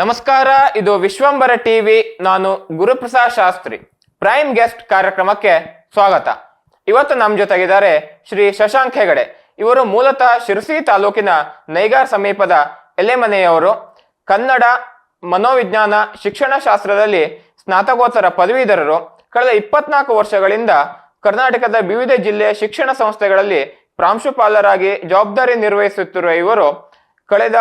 ನಮಸ್ಕಾರ, ಇದು ವಿಶ್ವಂಬರ ಟಿವಿ. ನಾನು ಗುರುಪ್ರಸಾದ್ ಶಾಸ್ತ್ರಿ. ಪ್ರೈಮ್ ಗೆಸ್ಟ್ ಕಾರ್ಯಕ್ರಮಕ್ಕೆ ಸ್ವಾಗತ. ಇವತ್ತು ನಮ್ಮ ಜೊತೆಗಿದ್ದಾರೆ ಶ್ರೀ ಶಶಾಂಕ್ ಹೆಗಡೆ. ಇವರು ಮೂಲತಃ ಶಿರಸಿ ತಾಲೂಕಿನ ನೈಗಾರ್ ಸಮೀಪದ ಎಲೆಮನೆಯವರು. ಕನ್ನಡ ಮನೋವಿಜ್ಞಾನ ಶಿಕ್ಷಣ ಶಾಸ್ತ್ರದಲ್ಲಿ ಸ್ನಾತಕೋತ್ತರ ಪದವೀಧರರು. ಕಳೆದ 24 ವರ್ಷಗಳಿಂದ ಕರ್ನಾಟಕದ ವಿವಿಧ ಜಿಲ್ಲೆಯ ಶಿಕ್ಷಣ ಸಂಸ್ಥೆಗಳಲ್ಲಿ ಪ್ರಾಂಶುಪಾಲರಾಗಿ ಜವಾಬ್ದಾರಿ ನಿರ್ವಹಿಸುತ್ತಿರುವ ಇವರು ಕಳೆದ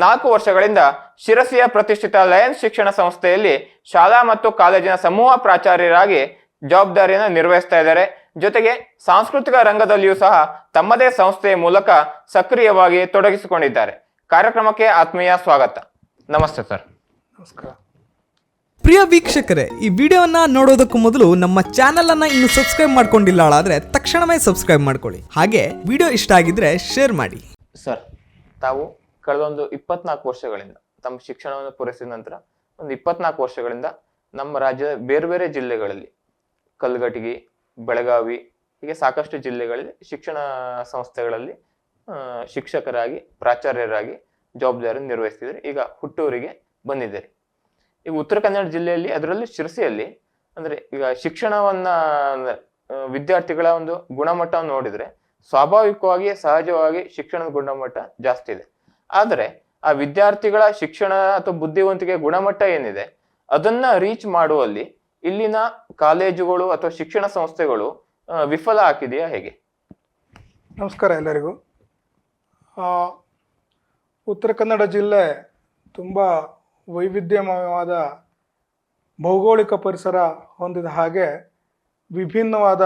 4 ವರ್ಷಗಳಿಂದ ಶಿರಸಿಯ ಪ್ರತಿಷ್ಠಿತ ಲಯನ್ಸ್ ಶಿಕ್ಷಣ ಸಂಸ್ಥೆಯಲ್ಲಿ ಶಾಲಾ ಮತ್ತು ಕಾಲೇಜಿನ ಸಮೂಹ ಪ್ರಾಚಾರ್ಯರಾಗಿ ಜವಾಬ್ದಾರಿಯನ್ನು ನಿರ್ವಹಿಸ್ತಾ ಇದ್ದಾರೆ. ಜೊತೆಗೆ ಸಾಂಸ್ಕೃತಿಕ ರಂಗದಲ್ಲಿಯೂ ಸಹ ತಮ್ಮದೇ ಸಂಸ್ಥೆಯ ಮೂಲಕ ಸಕ್ರಿಯವಾಗಿ ತೊಡಗಿಸಿಕೊಂಡಿದ್ದಾರೆ. ಕಾರ್ಯಕ್ರಮಕ್ಕೆ ಆತ್ಮೀಯ ಸ್ವಾಗತ. ನಮಸ್ತೆ ಸರ್. ನಮಸ್ಕಾರ. ಪ್ರಿಯ ವೀಕ್ಷಕರೇ, ಈ ವಿಡಿಯೋನ ನೋಡೋದಕ್ಕೂ ಮೊದಲು ನಮ್ಮ ಚಾನೆಲ್ ಅನ್ನ ಇನ್ನು ಸಬ್ಸ್ಕ್ರೈಬ್ ಮಾಡ್ಕೊಂಡಿಲ್ಲ ಆದ್ರೆ ತಕ್ಷಣವೇ ಸಬ್ಸ್ಕ್ರೈಬ್ ಮಾಡ್ಕೊಳ್ಳಿ. ಹಾಗೆ ವಿಡಿಯೋ ಇಷ್ಟ ಆಗಿದ್ರೆ ಶೇರ್ ಮಾಡಿ. ಸರ್, ತಾವು ಕಳೆದೊಂದು 24 ವರ್ಷಗಳಿಂದ ತಮ್ಮ ಶಿಕ್ಷಣವನ್ನು ಪೂರೈಸಿದ ನಂತರ ಒಂದು 24 ವರ್ಷಗಳಿಂದ ನಮ್ಮ ರಾಜ್ಯದ ಬೇರೆ ಬೇರೆ ಜಿಲ್ಲೆಗಳಲ್ಲಿ ಕಲ್ಗಟಗಿ, ಬೆಳಗಾವಿ ಹೀಗೆ ಸಾಕಷ್ಟು ಜಿಲ್ಲೆಗಳಲ್ಲಿ ಶಿಕ್ಷಣ ಸಂಸ್ಥೆಗಳಲ್ಲಿ ಶಿಕ್ಷಕರಾಗಿ ಪ್ರಾಚಾರ್ಯರಾಗಿ ಜವಾಬ್ದಾರಿ ನಿರ್ವಹಿಸ್ತಿದ್ರಿ. ಈಗ ಹುಟ್ಟೂರಿಗೆ ಬಂದಿದ್ದೀರಿ. ಈಗ ಉತ್ತರ ಕನ್ನಡ ಜಿಲ್ಲೆಯಲ್ಲಿ, ಅದರಲ್ಲಿ ಶಿರಸಿಯಲ್ಲಿ ಅಂದ್ರೆ ಈಗ ಶಿಕ್ಷಣವನ್ನ ವಿದ್ಯಾರ್ಥಿಗಳ ಒಂದು ಗುಣಮಟ್ಟವನ್ನು ನೋಡಿದ್ರೆ ಸ್ವಾಭಾವಿಕವಾಗಿ ಸಹಜವಾಗಿ ಶಿಕ್ಷಣದ ಗುಣಮಟ್ಟ ಜಾಸ್ತಿ ಇದೆ. ಆದರೆ ಆ ವಿದ್ಯಾರ್ಥಿಗಳ ಶಿಕ್ಷಣ ಅಥವಾ ಬುದ್ಧಿವಂತಿಕೆ ಗುಣಮಟ್ಟ ಏನಿದೆ ಅದನ್ನ ರೀಚ್ ಮಾಡುವಲ್ಲಿ ಇಲ್ಲಿನ ಕಾಲೇಜುಗಳು ಅಥವಾ ಶಿಕ್ಷಣ ಸಂಸ್ಥೆಗಳು ವಿಫಲ ಆಗಿದೆಯಾ, ಹೇಗೆ? ನಮಸ್ಕಾರ ಎಲ್ಲರಿಗೂ. ಉತ್ತರ ಕನ್ನಡ ಜಿಲ್ಲೆ ತುಂಬ ವೈವಿಧ್ಯಮಯವಾದ ಭೌಗೋಳಿಕ ಪರಿಸರ ಹೊಂದಿದ ಹಾಗೆ ವಿಭಿನ್ನವಾದ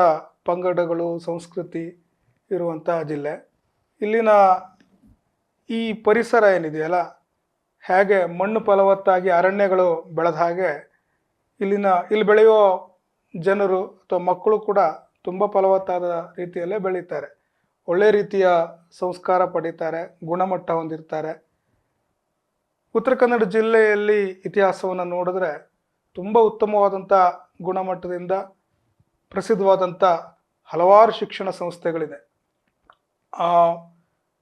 ಪಂಗಡಗಳು, ಸಂಸ್ಕೃತಿ ಇರುವಂಥ ಜಿಲ್ಲೆ. ಇಲ್ಲಿನ ಈ ಪರಿಸರ ಏನಿದೆಯಲ್ಲ, ಹೇಗೆ ಮಣ್ಣು ಫಲವತ್ತಾಗಿ ಅರಣ್ಯಗಳು ಬೆಳೆದ ಹಾಗೆ ಇಲ್ಲಿ ಬೆಳೆಯೋ ಜನರು ಅಥವಾ ಮಕ್ಕಳು ಕೂಡ ತುಂಬ ಫಲವತ್ತಾದ ರೀತಿಯಲ್ಲೇ ಬೆಳೀತಾರೆ. ಒಳ್ಳೆ ರೀತಿಯ ಸಂಸ್ಕಾರ ಪಡೀತಾರೆ, ಗುಣಮಟ್ಟ ಹೊಂದಿರ್ತಾರೆ. ಉತ್ತರ ಕನ್ನಡ ಜಿಲ್ಲೆಯಲ್ಲಿ ಇತಿಹಾಸವನ್ನು ನೋಡಿದ್ರೆ ತುಂಬ ಉತ್ತಮವಾದಂಥ ಗುಣಮಟ್ಟದಿಂದ ಪ್ರಸಿದ್ಧವಾದಂಥ ಹಲವಾರು ಶಿಕ್ಷಣ ಸಂಸ್ಥೆಗಳಿದೆ.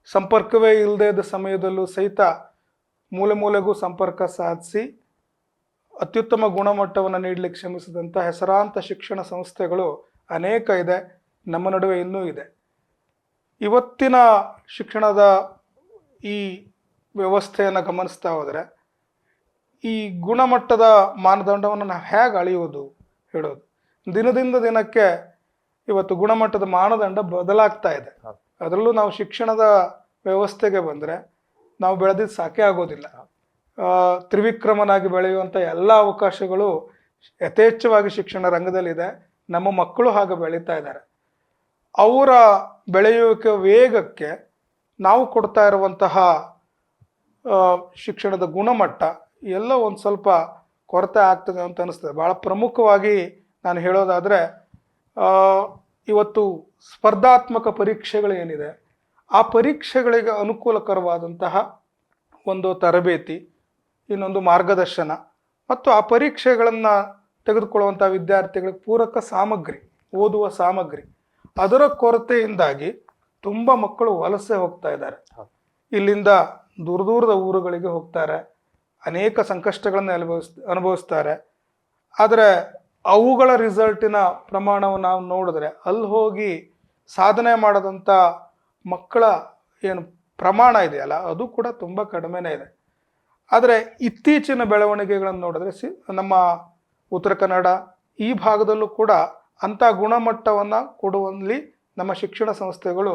ಸಂಪರ್ಕವೇ ಇಲ್ಲದೇ ಇದ್ದ ಸಮಯದಲ್ಲೂ ಸಹಿತ ಮೂಲೆ ಮೂಲೆಗೂ ಸಂಪರ್ಕ ಸಾಧಿಸಿ ಅತ್ಯುತ್ತಮ ಗುಣಮಟ್ಟವನ್ನು ನೀಡಲಿಕ್ಕೆ ಶ್ರಮಿಸಿದಂಥ ಹೆಸರಾಂತ ಶಿಕ್ಷಣ ಸಂಸ್ಥೆಗಳು ಅನೇಕ ಇದೆ. ನಮ್ಮ ನಡುವೆ ಇನ್ನೂ ಇದೆ. ಇವತ್ತಿನ ಶಿಕ್ಷಣದ ಈ ವ್ಯವಸ್ಥೆಯನ್ನು ಗಮನಿಸ್ತಾ ಹೋದರೆ ಈ ಗುಣಮಟ್ಟದ ಮಾನದಂಡವನ್ನು ನಾವು ಹೇಗೆ ಅಳೆಯುವುದು ಹೇಳೋದು? ದಿನದಿಂದ ದಿನಕ್ಕೆ ಇವತ್ತು ಗುಣಮಟ್ಟದ ಮಾನದಂಡ ಬದಲಾಗ್ತಾ ಇದೆ. ಅದರಲ್ಲೂ ನಾವು ಶಿಕ್ಷಣದ ವ್ಯವಸ್ಥೆಗೆ ಬಂದರೆ ನಾವು ಬೆಳೆದಿದ್ದು ಸಾಕೇ ಆಗೋದಿಲ್ಲ. ತ್ರಿವಿಕ್ರಮನಾಗಿ ಬೆಳೆಯುವಂಥ ಎಲ್ಲ ಅವಕಾಶಗಳು ಯಥೇಚ್ಛವಾಗಿ ಶಿಕ್ಷಣ ರಂಗದಲ್ಲಿದೆ. ನಮ್ಮ ಮಕ್ಕಳು ಹಾಗೆ ಬೆಳೀತಾ ಇದ್ದಾರೆ. ಅವರ ಬೆಳೆಯುವಿಕೆ ವೇಗಕ್ಕೆ ನಾವು ಕೊಡ್ತಾ ಇರುವಂತಹ ಶಿಕ್ಷಣದ ಗುಣಮಟ್ಟ ಎಲ್ಲ ಒಂದು ಸ್ವಲ್ಪ ಕೊರತೆ ಆಗ್ತದೆ ಅಂತ ಅನಿಸ್ತದೆ. ಭಾಳ ಪ್ರಮುಖವಾಗಿ ನಾನು ಹೇಳೋದಾದರೆ, ಇವತ್ತು ಸ್ಪರ್ಧಾತ್ಮಕ ಪರೀಕ್ಷೆಗಳು ಏನಿದೆ, ಆ ಪರೀಕ್ಷೆಗಳಿಗೆ ಅನುಕೂಲಕರವಾದಂತಹ ಒಂದು ತರಬೇತಿ, ಇನ್ನೊಂದು ಮಾರ್ಗದರ್ಶನ ಮತ್ತು ಆ ಪರೀಕ್ಷೆಗಳನ್ನು ತೆಗೆದುಕೊಳ್ಳುವಂಥ ವಿದ್ಯಾರ್ಥಿಗಳಿಗೆ ಪೂರಕ ಸಾಮಗ್ರಿ, ಓದುವ ಸಾಮಗ್ರಿ, ಅದರ ಕೊರತೆಯಿಂದಾಗಿ ತುಂಬ ಮಕ್ಕಳು ವಲಸೆ ಹೋಗ್ತಾ ಇದ್ದಾರೆ. ಇಲ್ಲಿಂದ ದೂರ ದೂರದ ಊರುಗಳಿಗೆ ಹೋಗ್ತಾರೆ, ಅನೇಕ ಸಂಕಷ್ಟಗಳನ್ನು ಅನುಭವಿಸ್ತಾರೆ. ಆದರೆ ಅವುಗಳ ರಿಸಲ್ಟಿನ ಪ್ರಮಾಣವನ್ನು ನಾವು ನೋಡಿದ್ರೆ ಅಲ್ಲಿ ಹೋಗಿ ಸಾಧನೆ ಮಾಡದಂಥ ಮಕ್ಕಳ ಏನು ಪ್ರಮಾಣ ಇದೆಯಲ್ಲ, ಅದು ಕೂಡ ತುಂಬ ಕಡಿಮೆನೇ ಇದೆ. ಆದರೆ ಇತ್ತೀಚಿನ ಬೆಳವಣಿಗೆಗಳನ್ನು ನೋಡಿದ್ರೆ ನಮ್ಮ ಉತ್ತರ ಕನ್ನಡ ಈ ಭಾಗದಲ್ಲೂ ಕೂಡ ಅಂಥ ಗುಣಮಟ್ಟವನ್ನು ಕೊಡುವಲ್ಲಿ ನಮ್ಮ ಶಿಕ್ಷಣ ಸಂಸ್ಥೆಗಳು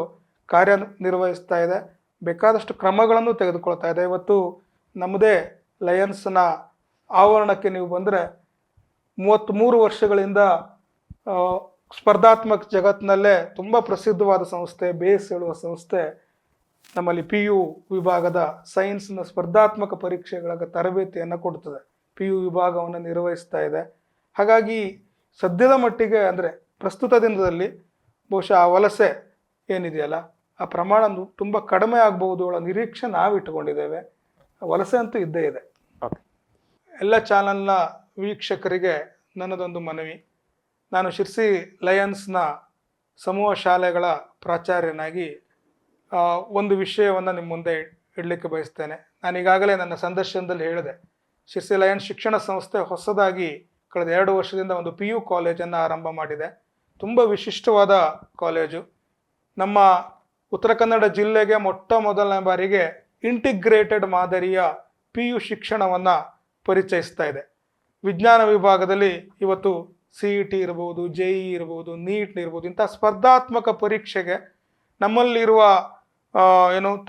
ಕಾರ್ಯನಿರ್ವಹಿಸ್ತಾ ಇದೆ. ಬೇಕಾದಷ್ಟು ಕ್ರಮಗಳನ್ನು ತೆಗೆದುಕೊಳ್ತಾ ಇದೆ. ಇವತ್ತು ನಮ್ಮದೇ ಲಯನ್ಸ್ನ ಆವರಣಕ್ಕೆ ನೀವು ಬಂದರೆ 33 ವರ್ಷಗಳಿಂದ ಸ್ಪರ್ಧಾತ್ಮಕ ಜಗತ್ತಿನಲ್ಲೇ ತುಂಬ ಪ್ರಸಿದ್ಧವಾದ ಸಂಸ್ಥೆ, ಬೇಸ್ ಹೇಳುವ ಸಂಸ್ಥೆ ನಮ್ಮಲ್ಲಿ PU ವಿಭಾಗದ ಸೈನ್ಸ್ನ ಸ್ಪರ್ಧಾತ್ಮಕ ಪರೀಕ್ಷೆಗಳ ತರಬೇತಿಯನ್ನು ಕೊಡ್ತದೆ. PU ವಿಭಾಗವನ್ನು ನಿರ್ವಹಿಸ್ತಾ ಇದೆ. ಹಾಗಾಗಿ ಸದ್ಯದ ಮಟ್ಟಿಗೆ ಅಂದರೆ ಪ್ರಸ್ತುತ ದಿನದಲ್ಲಿ ಬಹುಶಃ ಆ ವಲಸೆ ಏನಿದೆಯಲ್ಲ, ಆ ಪ್ರಮಾಣ ತುಂಬ ಕಡಿಮೆ ಆಗ್ಬೋದು ಅನ್ನೋ ನಿರೀಕ್ಷೆ ನಾವು ಇಟ್ಟುಕೊಂಡಿದ್ದೇವೆ. ವಲಸೆ ಅಂತೂ ಇದ್ದೇ ಇದೆ. ಎಲ್ಲ ಚಾನಲ್ನ ವೀಕ್ಷಕರಿಗೆ ನನ್ನದೊಂದು ಮನವಿ. ನಾನು ಶಿರಸಿ ಲಯನ್ಸ್ನ ಸಮೂಹ ಶಾಲೆಗಳ ಪ್ರಾಚಾರ್ಯನಾಗಿ ಒಂದು ವಿಷಯವನ್ನು ನಿಮ್ಮ ಮುಂದೆ ಇಡಲಿಕ್ಕೆ ಬಯಸ್ತೇನೆ. ನಾನು ಈಗಾಗಲೇ ನನ್ನ ಸಂದರ್ಶನದಲ್ಲಿ ಹೇಳಿದೆ, ಶಿರ್ಸಿ ಲಯನ್ಸ್ ಶಿಕ್ಷಣ ಸಂಸ್ಥೆ ಹೊಸದಾಗಿ ಕಳೆದ 2 ವರ್ಷದಿಂದ ಒಂದು PU ಕಾಲೇಜನ್ನು ಆರಂಭ ಮಾಡಿದೆ. ತುಂಬ ವಿಶಿಷ್ಟವಾದ ಕಾಲೇಜು. ನಮ್ಮ ಉತ್ತರ ಕನ್ನಡ ಜಿಲ್ಲೆಗೆ ಮೊಟ್ಟ ಮೊದಲನೇ ಬಾರಿಗೆ ಇಂಟಿಗ್ರೇಟೆಡ್ ಮಾದರಿಯ PU ಶಿಕ್ಷಣವನ್ನು ಪರಿಚಯಿಸ್ತಾ ಇದೆ. ವಿಜ್ಞಾನ ವಿಭಾಗದಲ್ಲಿ ಇವತ್ತು CET ಇರ್ಬೋದು, JEE ಇರ್ಬೋದು, NEET ಇರ್ಬೋದು, ಇಂಥ ಸ್ಪರ್ಧಾತ್ಮಕ ಪರೀಕ್ಷೆಗೆ ನಮ್ಮಲ್ಲಿರುವ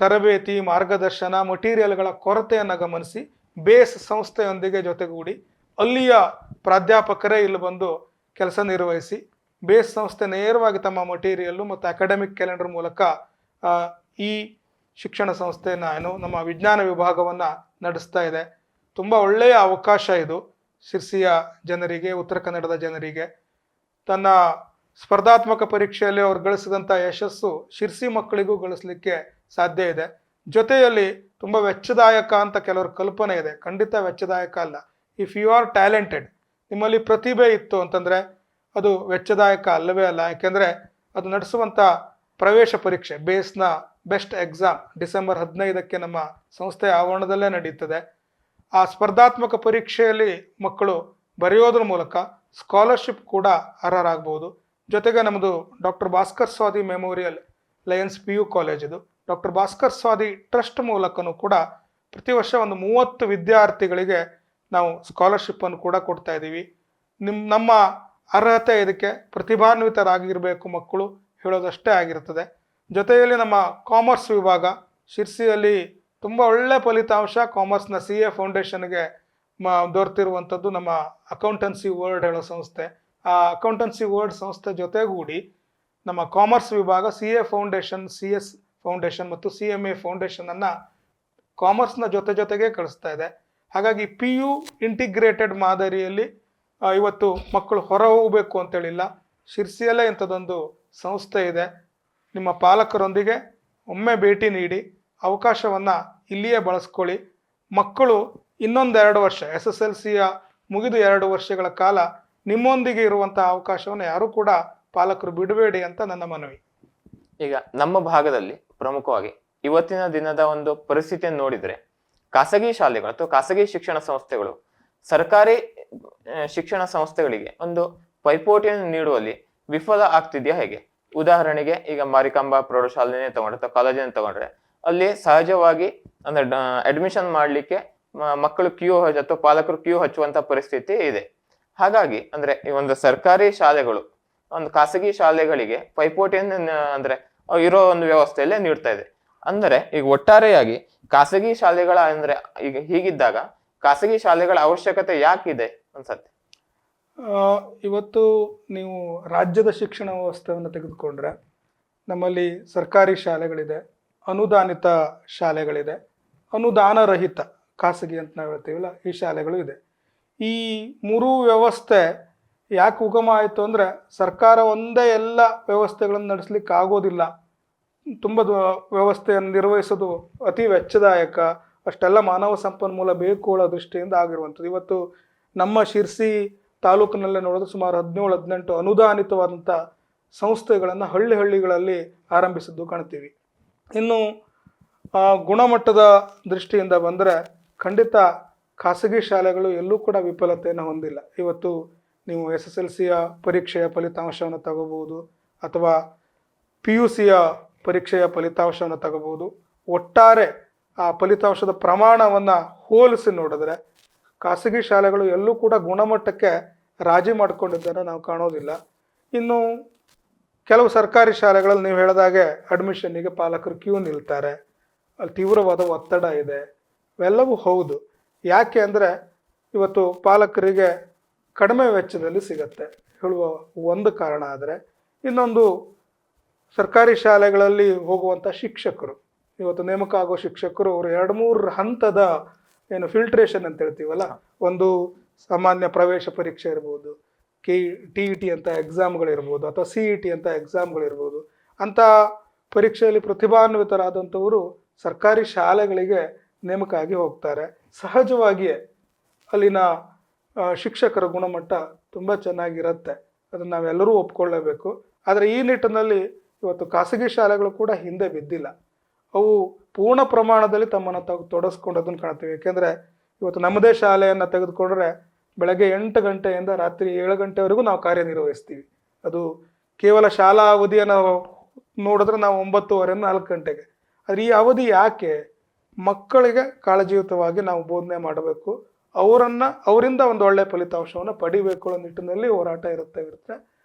ತರಬೇತಿ, ಮಾರ್ಗದರ್ಶನ, ಮಟೀರಿಯಲ್ಗಳ ಕೊರತೆಯನ್ನು ಗಮನಿಸಿ ಬೇಸ್ ಸಂಸ್ಥೆಯೊಂದಿಗೆ ಜೊತೆಗೂಡಿ ಅಲ್ಲಿಯ ಪ್ರಾಧ್ಯಾಪಕರೇ ಇಲ್ಲಿ ಬಂದು ಕೆಲಸ ನಿರ್ವಹಿಸಿ ಬೇಸ್ ಸಂಸ್ಥೆ ನೇರವಾಗಿ ತಮ್ಮ ಮಟೀರಿಯಲ್ಲು ಮತ್ತು ಅಕಾಡೆಮಿಕ್ ಕ್ಯಾಲೆಂಡರ್ ಮೂಲಕ ಈ ಶಿಕ್ಷಣ ಸಂಸ್ಥೆಯನ್ನು ನಮ್ಮ ವಿಜ್ಞಾನ ವಿಭಾಗವನ್ನು ನಡೆಸ್ತಾ ಇದೆ. ತುಂಬ ಒಳ್ಳೆಯ ಅವಕಾಶ ಇದು ಶಿರ್ಸಿಯ ಜನರಿಗೆ, ಉತ್ತರ ಕನ್ನಡದ ಜನರಿಗೆ. ತನ್ನ ಸ್ಪರ್ಧಾತ್ಮಕ ಪರೀಕ್ಷೆಯಲ್ಲಿ ಅವ್ರು ಗಳಿಸಿದಂಥ ಯಶಸ್ಸು ಶಿರ್ಸಿ ಮಕ್ಕಳಿಗೂ ಗಳಿಸಲಿಕ್ಕೆ ಸಾಧ್ಯ ಇದೆ. ಜೊತೆಯಲ್ಲಿ ತುಂಬ ವೆಚ್ಚದಾಯಕ ಅಂತ ಕೆಲವ್ರ ಕಲ್ಪನೆ ಇದೆ. ಖಂಡಿತ ವೆಚ್ಚದಾಯಕ ಅಲ್ಲ. ಇಫ್ ಯು ಆರ್ ಟ್ಯಾಲೆಂಟೆಡ್, ನಿಮ್ಮಲ್ಲಿ ಪ್ರತಿಭೆ ಇತ್ತು ಅಂತಂದರೆ ಅದು ವೆಚ್ಚದಾಯಕ ಅಲ್ಲವೇ ಅಲ್ಲ. ಯಾಕೆಂದರೆ ಅದು ನಡೆಸುವಂಥ ಪ್ರವೇಶ ಪರೀಕ್ಷೆ ಬೇಸ್ನ ಬೆಸ್ಟ್ ಎಕ್ಸಾಮ್ ಡಿಸೆಂಬರ್ 15ಕ್ಕೆ ನಮ್ಮ ಸಂಸ್ಥೆಯ ಆವರಣದಲ್ಲೇ ನಡೆಯುತ್ತದೆ. ಆ ಸ್ಪರ್ಧಾತ್ಮಕ ಪರೀಕ್ಷೆಯಲ್ಲಿ ಮಕ್ಕಳು ಬರೆಯೋದ್ರ ಮೂಲಕ ಸ್ಕಾಲರ್ಶಿಪ್ ಕೂಡ ಅರ್ಹರಾಗಬಹುದು. ಜೊತೆಗೆ ನಮ್ಮದು doctor Bhaskar Swadi memorial lions PU college ಇದು. ಡಾಕ್ಟರ್ ಭಾಸ್ಕರ್ ಸ್ವಾದಿ ಟ್ರಸ್ಟ್ ಮೂಲಕನೂ ಕೂಡ ಪ್ರತಿ ವರ್ಷ ಒಂದು 30 ವಿದ್ಯಾರ್ಥಿಗಳಿಗೆ ನಾವು ಸ್ಕಾಲರ್ಶಿಪ್ಪನ್ನು ಕೂಡ ಕೊಡ್ತಾ ಇದ್ದೀವಿ. ನಮ್ಮ ಅರ್ಹತೆ ಇದಕ್ಕೆ ಪ್ರತಿಭಾನ್ವಿತರಾಗಿರಬೇಕು ಮಕ್ಕಳು ಹೇಳೋದಷ್ಟೇ ಆಗಿರ್ತದೆ. ಜೊತೆಯಲ್ಲಿ ನಮ್ಮ ಕಾಮರ್ಸ್ ವಿಭಾಗ ಶಿರ್ಸಿಯಲ್ಲಿ ತುಂಬ ಒಳ್ಳೆ ಫಲಿತಾಂಶ ಕಾಮರ್ಸ್ನ CA ಫೌಂಡೇಶನ್ಗೆ ದೊರೆತಿರುವಂಥದ್ದು ನಮ್ಮ ಅಕೌಂಟೆನ್ಸಿ ವರ್ಲ್ಡ್ ಹೇಳೋ ಸಂಸ್ಥೆ. ಆ ಅಕೌಂಟೆನ್ಸಿ ವರ್ಲ್ಡ್ ಸಂಸ್ಥೆ ಜೊತೆಗೂಡಿ ನಮ್ಮ ಕಾಮರ್ಸ್ ವಿಭಾಗ CA ಫೌಂಡೇಶನ್, CS ಫೌಂಡೇಶನ್ ಮತ್ತು CMA ಫೌಂಡೇಶನನ್ನು ಕಾಮರ್ಸ್ನ ಜೊತೆಗೆ ಕಳಿಸ್ತಾ ಇದೆ. ಹಾಗಾಗಿ PU ಇಂಟಿಗ್ರೇಟೆಡ್ ಮಾದರಿಯಲ್ಲಿ ಇವತ್ತು ಮಕ್ಕಳು ಹೊರ ಹೋಗಬೇಕು ಅಂತೇಳಿಲ್ಲ. ಶಿರ್ಸಿಯಲ್ಲೇ ಇಂಥದ್ದೊಂದು ಸಂಸ್ಥೆ ಇದೆ. ನಿಮ್ಮ ಪಾಲಕರೊಂದಿಗೆ ಒಮ್ಮೆ ಭೇಟಿ ನೀಡಿ ಅವಕಾಶವನ್ನು ಇಲ್ಲಿಯೇ ಬಳಸ್ಕೊಳ್ಳಿ. ಮಕ್ಕಳು ಇನ್ನೊಂದು 2 ವರ್ಷ SSLCಯ ಮುಗಿದು 2 ವರ್ಷಗಳ ಕಾಲ ನಿಮ್ಮೊಂದಿಗೆ ಇರುವಂತಹ ಅವಕಾಶವನ್ನು ಯಾರೂ ಕೂಡ ಪಾಲಕರು ಬಿಡಬೇಡಿ ಅಂತ ನನ್ನ ಮನವಿ. ಈಗ ನಮ್ಮ ಭಾಗದಲ್ಲಿ ಪ್ರಮುಖವಾಗಿ ಇವತ್ತಿನ ದಿನದ ಒಂದು ಪರಿಸ್ಥಿತಿಯನ್ನು ನೋಡಿದ್ರೆ ಖಾಸಗಿ ಶಾಲೆಗಳು ಅಥವಾ ಖಾಸಗಿ ಶಿಕ್ಷಣ ಸಂಸ್ಥೆಗಳು ಸರ್ಕಾರಿ ಶಿಕ್ಷಣ ಸಂಸ್ಥೆಗಳಿಗೆ ಒಂದು ಪೈಪೋಟಿಯನ್ನು ನೀಡುವಲ್ಲಿ ವಿಫಲ ಆಗ್ತಿದೆಯಾ ಹೇಗೆ? ಉದಾಹರಣೆಗೆ ಈಗ ಮಾರಿಕಾಂಬಾ ಪ್ರೌಢಶಾಲೆನೇ ತಗೊಂಡ್ರೆ ಅಥವಾ ಕಾಲೇಜನ್ನು ತಗೊಂಡ್ರೆ ಅಲ್ಲಿ ಸಹಜವಾಗಿ ಅಂದ್ರೆ ಅಡ್ಮಿಷನ್ ಮಾಡ್ಲಿಕ್ಕೆ ಮಕ್ಕಳು ಕ್ಯೂ ಅಥವಾ ಪಾಲಕರು ಕ್ಯೂ ಹಚ್ಚುವಂತ ಪರಿಸ್ಥಿತಿ ಇದೆ. ಹಾಗಾಗಿ ಅಂದ್ರೆ ಈ ಒಂದು ಸರ್ಕಾರಿ ಶಾಲೆಗಳು ಒಂದು ಖಾಸಗಿ ಶಾಲೆಗಳಿಗೆ ಪೈಪೋಟಿಯನ್ನು ಅಂದ್ರೆ ಇರೋ ಒಂದು ವ್ಯವಸ್ಥೆಯಲ್ಲೇ ನೀಡ್ತಾ ಇದೆ. ಅಂದರೆ ಈಗ ಒಟ್ಟಾರೆಯಾಗಿ ಖಾಸಗಿ ಶಾಲೆಗಳ ಅಂದ್ರೆ ಈಗ ಹೀಗಿದ್ದಾಗ ಖಾಸಗಿ ಶಾಲೆಗಳ ಅವಶ್ಯಕತೆ ಯಾಕಿದೆ ಅನ್ಸತ್ತೆ? ಇವತ್ತು ನೀವು ರಾಜ್ಯದ ಶಿಕ್ಷಣ ವ್ಯವಸ್ಥೆಯನ್ನು ತೆಗೆದುಕೊಂಡ್ರೆ ನಮ್ಮಲ್ಲಿ ಸರ್ಕಾರಿ ಶಾಲೆಗಳಿದೆ, ಅನುದಾನಿತ ಶಾಲೆಗಳಿದೆ, ಅನುದಾನ ರಹಿತ ಖಾಸಗಿ ಅಂತ ನಾವು ಹೇಳ್ತೀವಲ್ಲ ಈ ಶಾಲೆಗಳು ಇದೆ. ಈ 3 ವ್ಯವಸ್ಥೆ ಯಾಕೆ ಉಗಮ ಆಯಿತು ಅಂದರೆ ಸರ್ಕಾರ ಒಂದೇ ಎಲ್ಲ ವ್ಯವಸ್ಥೆಗಳನ್ನು ನಡೆಸಲಿಕ್ಕೆ ಆಗೋದಿಲ್ಲ. ತುಂಬ ವ್ಯವಸ್ಥೆಯನ್ನು ನಿರ್ವಹಿಸೋದು ಅತಿ ವೆಚ್ಚದಾಯಕ, ಅಷ್ಟೆಲ್ಲ ಮಾನವ ಸಂಪನ್ಮೂಲ ಬೇಕು ಅನ್ನೋ ದೃಷ್ಟಿಯಿಂದ ಆಗಿರುವಂಥದ್ದು. ಇವತ್ತು ನಮ್ಮ ಶಿರ್ಸಿ ತಾಲೂಕಿನಲ್ಲೇ ನೋಡಿದ್ರೆ ಸುಮಾರು 17-18 ಅನುದಾನಿತವಾದಂಥ ಸಂಸ್ಥೆಗಳನ್ನು ಹಳ್ಳಿಗಳಲ್ಲಿ ಆರಂಭಿಸಿದ್ದು ಕಾಣ್ತೀವಿ. ಇನ್ನು ಗುಣಮಟ್ಟದ ದೃಷ್ಟಿಯಿಂದ ಬಂದರೆ ಖಂಡಿತ ಖಾಸಗಿ ಶಾಲೆಗಳು ಎಲ್ಲೂ ಕೂಡ ವಿಫಲತೆಯನ್ನು ಹೊಂದಿಲ್ಲ. ಇವತ್ತು ನೀವು SSLCಯ ಪರೀಕ್ಷೆಯ ಫಲಿತಾಂಶವನ್ನು ತಗೋಬಹುದು ಅಥವಾ PUCಯ ಪರೀಕ್ಷೆಯ ಫಲಿತಾಂಶವನ್ನು ತಗೋಬಹುದು. ಒಟ್ಟಾರೆ ಆ ಫಲಿತಾಂಶದ ಪ್ರಮಾಣವನ್ನು ಹೋಲಿಸಿ ನೋಡಿದ್ರೆ ಖಾಸಗಿ ಶಾಲೆಗಳು ಎಲ್ಲೂ ಕೂಡ ಗುಣಮಟ್ಟಕ್ಕೆ ರಾಜಿ ಮಾಡಿಕೊಂಡಿದ್ದನ್ನು ನಾವು ಕಾಣೋದಿಲ್ಲ. ಇನ್ನು ಕೆಲವು ಸರ್ಕಾರಿ ಶಾಲೆಗಳಲ್ಲಿ ನೀವು ಹೇಳಿದಾಗೆ ಅಡ್ಮಿಷನ್ನಿಗೆ ಪಾಲಕರು ಕ್ಯೂ ನಿಲ್ತಾರೆ, ಅಲ್ಲಿ ತೀವ್ರವಾದ ಒತ್ತಡ ಇದೆ. ಇವೆಲ್ಲವೂ ಹೌದು. ಯಾಕೆ ಅಂದರೆ ಇವತ್ತು ಪಾಲಕರಿಗೆ ಕಡಿಮೆ ವೆಚ್ಚದಲ್ಲಿ ಸಿಗತ್ತೆ ಹೇಳುವ ಒಂದು ಕಾರಣ. ಆದರೆ ಇನ್ನೊಂದು ಸರ್ಕಾರಿ ಶಾಲೆಗಳಲ್ಲಿ ಹೋಗುವಂಥ ಶಿಕ್ಷಕರು, ಇವತ್ತು ನೇಮಕ ಆಗೋ ಶಿಕ್ಷಕರು ಅವರು 2-3 ಹಂತದ ಫಿಲ್ಟ್ರೇಷನ್ ಅಂತ ಹೇಳ್ತೀವಲ್ಲ, ಒಂದು ಸಾಮಾನ್ಯ ಪ್ರವೇಶ ಪರೀಕ್ಷೆ ಇರ್ಬೋದು, TET ಅಂತ ಎಕ್ಸಾಮ್ಗಳಿರ್ಬೋದು ಅಥವಾ CET ಅಂತ ಎಕ್ಸಾಮ್ಗಳಿರ್ಬೋದು. ಅಂಥ ಪರೀಕ್ಷೆಯಲ್ಲಿ ಪ್ರತಿಭಾನ್ವಿತರಾದಂಥವರು ಸರ್ಕಾರಿ ಶಾಲೆಗಳಿಗೆ ನೇಮಕ ಆಗಿ ಹೋಗ್ತಾರೆ. ಸಹಜವಾಗಿಯೇ ಅಲ್ಲಿನ ಶಿಕ್ಷಕರ ಗುಣಮಟ್ಟ ತುಂಬ ಚೆನ್ನಾಗಿರುತ್ತೆ, ಅದನ್ನು ನಾವೆಲ್ಲರೂ ಒಪ್ಕೊಳ್ಳೇಬೇಕು. ಆದರೆ ಈ ನಿಟ್ಟಿನಲ್ಲಿ ಇವತ್ತು ಖಾಸಗಿ ಶಾಲೆಗಳು ಕೂಡ ಹಿಂದೆ ಬಿದ್ದಿಲ್ಲ. ಅವು ಪೂರ್ಣ ಪ್ರಮಾಣದಲ್ಲಿ ತಮ್ಮನ್ನು ತೊಡಗಿಸ್ಕೊಂಡದನ್ನು ಕಾಣ್ತೀವಿ. ಏಕೆಂದರೆ ಇವತ್ತು ನಮ್ಮದೇ ಶಾಲೆಯನ್ನು ತೆಗೆದುಕೊಂಡ್ರೆ ಬೆಳಗ್ಗೆ 8 ಗಂಟೆಯಿಂದ ರಾತ್ರಿ 7 ಗಂಟೆವರೆಗೂ ನಾವು ಕಾರ್ಯನಿರ್ವಹಿಸ್ತೀವಿ. ಅದು ಕೇವಲ ಶಾಲಾ ಅವಧಿಯನ್ನು ನೋಡಿದ್ರೆ ನಾವು 9:30 4 ಗಂಟೆಗೆ. ಆದರೆ ಈ ಅವಧಿ ಯಾಕೆ? ಮಕ್ಕಳಿಗೆ ಕಾಳಜಿಯುತವಾಗಿ ನಾವು ಬೋಧನೆ ಮಾಡಬೇಕು, ಅವರಿಂದ ಒಂದು ಒಳ್ಳೆಯ ಫಲಿತಾಂಶವನ್ನು ಪಡಿಬೇಕು ಅನ್ನೋ ನಿಟ್ಟಿನಲ್ಲಿ ಹೋರಾಟ ಇರುತ್ತೆ.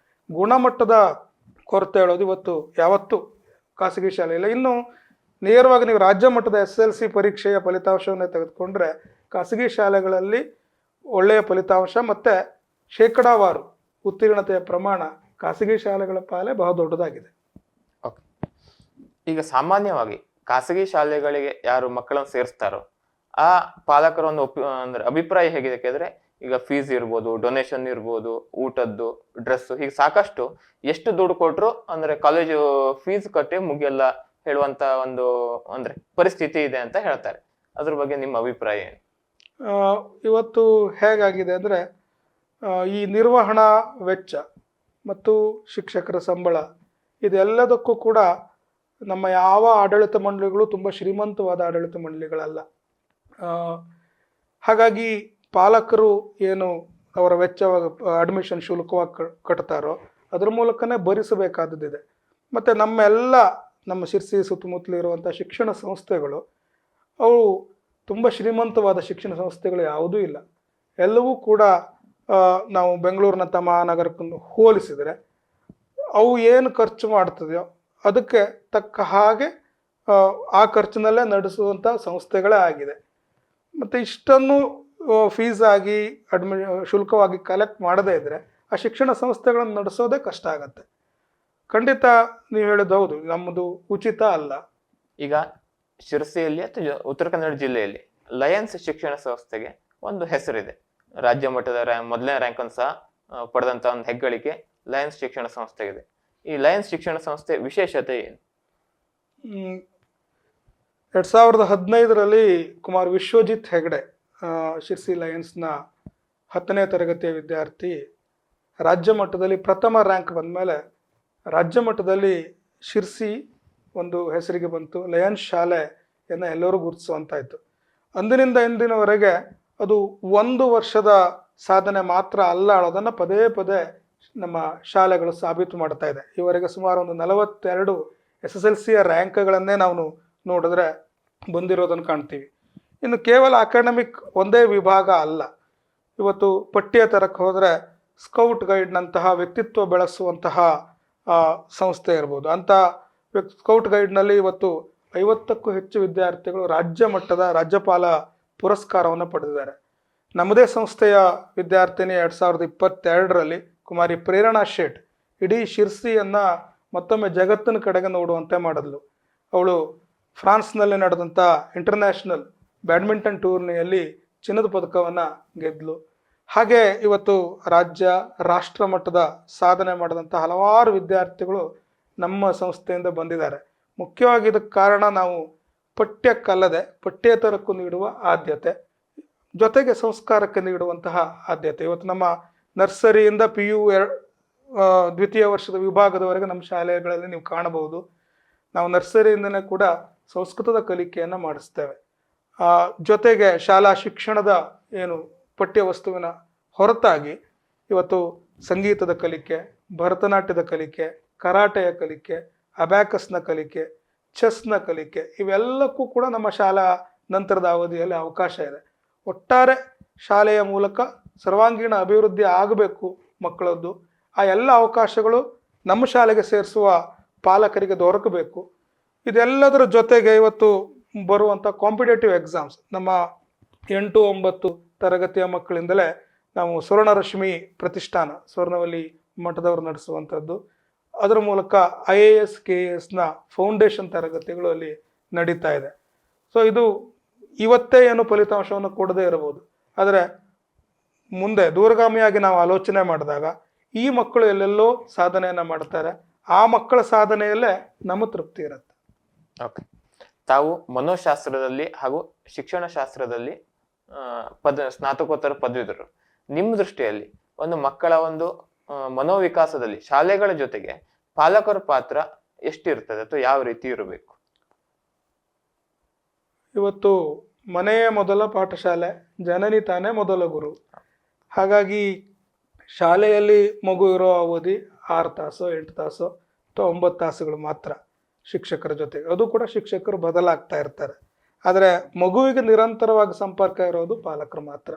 ಗುಣಮಟ್ಟದ ಕೊರತೆ ಹೇಳೋದು ಇವತ್ತು ಯಾವತ್ತೂ ಖಾಸಗಿ ಶಾಲೆಯಲ್ಲಿ. ಇನ್ನು ನೇರವಾಗಿ ನೀವು ರಾಜ್ಯ ಮಟ್ಟದ SSLC ಪರೀಕ್ಷೆಯ ಫಲಿತಾಂಶವನ್ನು ತೆಗೆದುಕೊಂಡ್ರೆ ಖಾಸಗಿ ಶಾಲೆಗಳಲ್ಲಿ ಒಳ್ಳೆಯ ಫಲಿತಾಂಶ ಮತ್ತು ಶೇಕಡಾವಾರು ಉತ್ತೀರ್ಣತೆಯ ಪ್ರಮಾಣ ಖಾಸಗಿ ಶಾಲೆಗಳ ಪಾಲೇ ಬಹಳ ದೊಡ್ಡದಾಗಿದೆ. ಓಕೆ. ಈಗ ಸಾಮಾನ್ಯವಾಗಿ ಖಾಸಗಿ ಶಾಲೆಗಳಿಗೆ ಯಾರು ಮಕ್ಕಳನ್ನು ಸೇರಿಸ್ತಾರೋ ಆ ಪಾಲಕರ ಒಂದು ಅಂದ್ರೆ ಅಭಿಪ್ರಾಯ ಹೇಗಿದೆ ಕೇಳಿದ್ರೆ, ಈಗ ಫೀಸ್ ಇರ್ಬೋದು, ಡೊನೇಷನ್ ಇರ್ಬೋದು, ಊಟದ್ದು, ಡ್ರೆಸ್, ಹೀಗೆ ಸಾಕಷ್ಟು ಎಷ್ಟು ದುಡ್ಡು ಕೊಟ್ರು ಅಂದ್ರೆ ಕಾಲೇಜು ಫೀಸ್ ಕಟ್ಟಿ ಮುಗಿಯಲ್ಲ ಹೇಳುವಂತ ಒಂದು ಅಂದ್ರೆ ಪರಿಸ್ಥಿತಿ ಇದೆ ಅಂತ ಹೇಳ್ತಾರೆ. ಅದ್ರ ಬಗ್ಗೆ ನಿಮ್ಮ ಅಭಿಪ್ರಾಯ ಏನು? ಇವತ್ತು ಹೇಗಾಗಿದೆ ಅಂದರೆ ಈ ನಿರ್ವಹಣಾ ವೆಚ್ಚ ಮತ್ತು ಶಿಕ್ಷಕರ ಸಂಬಳ ಇದೆಲ್ಲದಕ್ಕೂ ಕೂಡ ನಮ್ಮ ಯಾವ ಆಡಳಿತ ಮಂಡಳಿಗಳು ತುಂಬ ಶ್ರೀಮಂತವಾದ ಆಡಳಿತ ಮಂಡಳಿಗಳಲ್ಲ. ಹಾಗಾಗಿ ಪಾಲಕರು ಏನು ಅವರ ವೆಚ್ಚವಾಗಿ ಅಡ್ಮಿಷನ್ ಶುಲ್ಕವಾಗಿ ಕಟ್ತಾರೋ ಅದ್ರ ಮೂಲಕನೇ ಭರಿಸಬೇಕಾದದ್ದಿದೆ. ಮತ್ತು ನಮ್ಮ ಶಿರ್ಸಿ ಸುತ್ತಮುತ್ತಲು ಇರುವಂಥ ಶಿಕ್ಷಣ ಸಂಸ್ಥೆಗಳು ಅವು ತುಂಬ ಶ್ರೀಮಂತವಾದ ಶಿಕ್ಷಣ ಸಂಸ್ಥೆಗಳು ಯಾವುದೂ ಇಲ್ಲ. ಎಲ್ಲವೂ ಕೂಡ ನಾವು ಬೆಂಗಳೂರಿನಂಥ ಮಹಾನಗರಕ್ಕನ್ನು ಹೋಲಿಸಿದರೆ ಅವು ಏನು ಖರ್ಚು ಮಾಡ್ತದೆಯೋ ಅದಕ್ಕೆ ತಕ್ಕ ಹಾಗೆ ಆ ಖರ್ಚಿನಲ್ಲೇ ನಡೆಸುವಂಥ ಸಂಸ್ಥೆಗಳೇ ಆಗಿದೆ. ಮತ್ತು ಇಷ್ಟನ್ನು ಫೀಸ್ ಆಗಿ ಶುಲ್ಕವಾಗಿ ಕಲೆಕ್ಟ್ ಮಾಡದೇ ಇದ್ದರೆ ಆ ಶಿಕ್ಷಣ ಸಂಸ್ಥೆಗಳನ್ನು ನಡೆಸೋದೇ ಕಷ್ಟ ಆಗತ್ತೆ. ಖಂಡಿತ ನೀವು ಹೇಳಿದ್ದು ಹೌದು, ನಮ್ಮದು ಉಚಿತ ಅಲ್ಲ. ಈಗ ಶಿರಸಿಯಲ್ಲಿ ಅಥವಾ ಉತ್ತರ ಕನ್ನಡ ಜಿಲ್ಲೆಯಲ್ಲಿ ಲಯನ್ಸ್ ಶಿಕ್ಷಣ ಸಂಸ್ಥೆಗೆ ಒಂದು ಹೆಸರಿದೆ. ರಾಜ್ಯ ಮಟ್ಟದ ಮೊದಲನೇ ರ್ಯಾಂಕ್ ಅನ್ನು ಸಹ ಪಡೆದಂತ ಒಂದು ಹೆಗ್ಗಳಿಕೆ ಲಯನ್ಸ್ ಶಿಕ್ಷಣ ಸಂಸ್ಥೆಗಿದೆ. ಈ ಲಯನ್ಸ್ ಶಿಕ್ಷಣ ಸಂಸ್ಥೆ ವಿಶೇಷತೆ ಏನು? 2015ರಲ್ಲಿ ಕುಮಾರ್ ವಿಶ್ವಜಿತ್ ಹೆಗಡೆ ಶಿರ್ಸಿ ಲಯನ್ಸ್ನ 10ನೇ ತರಗತಿಯ ವಿದ್ಯಾರ್ಥಿ ರಾಜ್ಯ ಮಟ್ಟದಲ್ಲಿ ಪ್ರಥಮ ರ್ಯಾಂಕ್ ಬಂದ ಮೇಲೆ ರಾಜ್ಯ ಮಟ್ಟದಲ್ಲಿ ಶಿರ್ಸಿ ಒಂದು ಹೆಸರಿಗೆ ಬಂತು, ಲಯನ್ಸ್ ಶಾಲೆಯನ್ನು ಎಲ್ಲರೂ ಗುರುತಿಸುವಂತಾಯಿತು. ಅಂದಿನಿಂದ ಇಂದಿನವರೆಗೆ ಅದು 1 ವರ್ಷದ ಸಾಧನೆ ಮಾತ್ರ ಅಲ್ಲ ಅನ್ನೋದನ್ನು ಪದೇ ಪದೇ ನಮ್ಮ ಶಾಲೆಗಳು ಸಾಬೀತು ಮಾಡ್ತಾ ಇದೆ. ಇವರೆಗೆ ಸುಮಾರು ಒಂದು 42 SSLCಯ ರ್ಯಾಂಕ್ಗಳನ್ನೇ ನಾವು ನೋಡಿದ್ರೆ ಬಂದಿರೋದನ್ನು ಕಾಣ್ತೀವಿ. ಇನ್ನು ಕೇವಲ ಅಕಾಡೆಮಿಕ್ ಒಂದೇ ವಿಭಾಗ ಅಲ್ಲ, ಇವತ್ತು ಪಠ್ಯ ತರಕ್ಕೆ ಹೋದರೆ ಸ್ಕೌಟ್ ಗೈಡ್ನಂತಹ ವ್ಯಕ್ತಿತ್ವ ಬೆಳೆಸುವಂತಹ ಸಂಸ್ಥೆ ಇರ್ಬೋದು. ಅಂಥ ಸ್ಕೌಟ್ ಗೈಡ್ನಲ್ಲಿ ಇವತ್ತು 50ಕ್ಕೂ ಹೆಚ್ಚು ವಿದ್ಯಾರ್ಥಿಗಳು ರಾಜ್ಯ ಮಟ್ಟದ ರಾಜ್ಯಪಾಲ ಪುರಸ್ಕಾರವನ್ನು ಪಡೆದಿದ್ದಾರೆ. ನಮ್ಮದೇ ಸಂಸ್ಥೆಯ ವಿದ್ಯಾರ್ಥಿನಿ 2022ರಲ್ಲಿ ಕುಮಾರಿ ಪ್ರೇರಣಾ ಶೇಟ್ ಇಡೀ ಶಿರ್ಸಿಯನ್ನು ಮತ್ತೊಮ್ಮೆ ಜಗತ್ತಿನ ಕಡೆಗೆ ನೋಡುವಂತೆ ಮಾಡಿದ್ಲು. ಅವಳು ಫ್ರಾನ್ಸ್ನಲ್ಲಿ ನಡೆದಂಥ ಇಂಟರ್ನ್ಯಾಷನಲ್ ಬ್ಯಾಡ್ಮಿಂಟನ್ ಟೂರ್ನಿಯಲ್ಲಿ ಚಿನ್ನದ ಪದಕವನ್ನು ಗೆದ್ದಲು. ಹಾಗೆ ಇವತ್ತು ರಾಷ್ಟ್ರ ಮಟ್ಟದ ಸಾಧನೆ ಮಾಡಿದಂಥ ಹಲವಾರು ವಿದ್ಯಾರ್ಥಿಗಳು ನಮ್ಮ ಸಂಸ್ಥೆಯಿಂದ ಬಂದಿದ್ದಾರೆ. ಮುಖ್ಯವಾಗಿ ಇದಕ್ಕೆ ಕಾರಣ ನಾವು ಪಠ್ಯಕ್ಕಲ್ಲದೆ ಪಠ್ಯೇತರಕ್ಕೂ ನೀಡುವ ಆದ್ಯತೆ, ಜೊತೆಗೆ ಸಂಸ್ಕಾರಕ್ಕೆ ನೀಡುವಂತಹ ಆದ್ಯತೆ. ಇವತ್ತು ನಮ್ಮ ನರ್ಸರಿಯಿಂದ PU ದ್ವಿತೀಯ ವರ್ಷದ ವಿಭಾಗದವರೆಗೆ ನಮ್ಮ ಶಾಲೆಗಳಲ್ಲಿ ನೀವು ಕಾಣಬಹುದು. ನಾವು ನರ್ಸರಿಯಿಂದನೇ ಕೂಡ ಸಂಸ್ಕೃತದ ಕಲಿಕೆಯನ್ನು ಮಾಡಿಸ್ತೇವೆ. ಜೊತೆಗೆ ಶಾಲಾ ಶಿಕ್ಷಣದ ಏನು ಪಠ್ಯ ವಸ್ತುವಿನ ಹೊರತಾಗಿ ಇವತ್ತು ಸಂಗೀತದ ಕಲಿಕೆ, ಭರತನಾಟ್ಯದ ಕಲಿಕೆ, ಕರಾಟೆಯ ಕಲಿಕೆ, ಅಬ್ಯಾಕಸ್ನ ಕಲಿಕೆ, ಚೆಸ್ನ ಕಲಿಕೆ, ಇವೆಲ್ಲಕ್ಕೂ ಕೂಡ ನಮ್ಮ ಶಾಲಾ ನಂತರದ ಅವಧಿಯಲ್ಲಿ ಅವಕಾಶ ಇದೆ. ಒಟ್ಟಾರೆ ಶಾಲೆಯ ಮೂಲಕ ಸರ್ವಾಂಗೀಣ ಅಭಿವೃದ್ಧಿ ಆಗಬೇಕು ಮಕ್ಕಳದ್ದು. ಆ ಎಲ್ಲ ಅವಕಾಶಗಳು ನಮ್ಮ ಶಾಲೆಗೆ ಸೇರಿಸುವ ಪಾಲಕರಿಗೆ ದೊರಕಬೇಕು. ಇದೆಲ್ಲದರ ಜೊತೆಗೆ ಇವತ್ತು ಬರುವಂಥ ಕಾಂಪಿಟೇಟಿವ್ ಎಕ್ಸಾಮ್ಸ್ ನಮ್ಮ 8-9 ತರಗತಿಯ ಮಕ್ಕಳಿಂದಲೇ ನಾವು ಸ್ವರ್ಣರಶ್ಮಿ ಪ್ರತಿಷ್ಠಾನ ಸ್ವರ್ಣವಲ್ಲಿ ಮಠದವರು ನಡೆಸುವಂಥದ್ದು, ಅದರ ಮೂಲಕ IAS KASನ ಫೌಂಡೇಶನ್ ತರಗತಿಗಳು ಅಲ್ಲಿ ನಡೀತಾ ಇದೆ. ಸೊ ಇದು ಇವತ್ತೇ ಏನು ಫಲಿತಾಂಶವನ್ನು ಕೊಡದೇ ಇರಬಹುದು, ಆದರೆ ಮುಂದೆ ದೂರಗಾಮಿಯಾಗಿ ನಾವು ಆಲೋಚನೆ ಮಾಡಿದಾಗ ಈ ಮಕ್ಕಳು ಎಲ್ಲೆಲ್ಲೋ ಸಾಧನೆಯನ್ನು ಮಾಡ್ತಾರೆ, ಆ ಮಕ್ಕಳ ಸಾಧನೆಯಲ್ಲೇ ನಮ್ಮ ತೃಪ್ತಿ ಇರುತ್ತೆ. ಓಕೆ, ತಾವು ಮನೋಶಾಸ್ತ್ರದಲ್ಲಿ ಹಾಗೂ ಶಿಕ್ಷಣ ಶಾಸ್ತ್ರದಲ್ಲಿ ಸ್ನಾತಕೋತ್ತರ ಪದವೀಧರರು. ನಿಮ್ಮ ದೃಷ್ಟಿಯಲ್ಲಿ ಒಂದು ಮಕ್ಕಳ ಒಂದು ಮನೋವಿಕಾಸದಲ್ಲಿ ಶಾಲೆಗಳ ಜೊತೆಗೆ ಪಾಲಕರ ಪಾತ್ರ ಎಷ್ಟಿರ್ತದೆ ಅಥವಾ ಯಾವ ರೀತಿ ಇರಬೇಕು? ಇವತ್ತು ಮನೆಯೇ ಮೊದಲ ಪಾಠಶಾಲೆ, ಜನನಿ ತಾನೇ ಮೊದಲ ಗುರು. ಹಾಗಾಗಿ ಶಾಲೆಯಲ್ಲಿ ಮಗು ಇರೋ ಅವಧಿ 6 ತಾಸು 8 ತಾಸು ಅಥವಾ 9 ತಾಸುಗಳು ಮಾತ್ರ ಶಿಕ್ಷಕರ ಜೊತೆಗೆ. ಅದು ಕೂಡ ಶಿಕ್ಷಕರು ಬದಲಾಗ್ತಾ ಇರ್ತಾರೆ. ಆದರೆ ಮಗುವಿಗೆ ನಿರಂತರವಾಗಿ ಸಂಪರ್ಕ ಇರೋದು ಪಾಲಕರು ಮಾತ್ರ.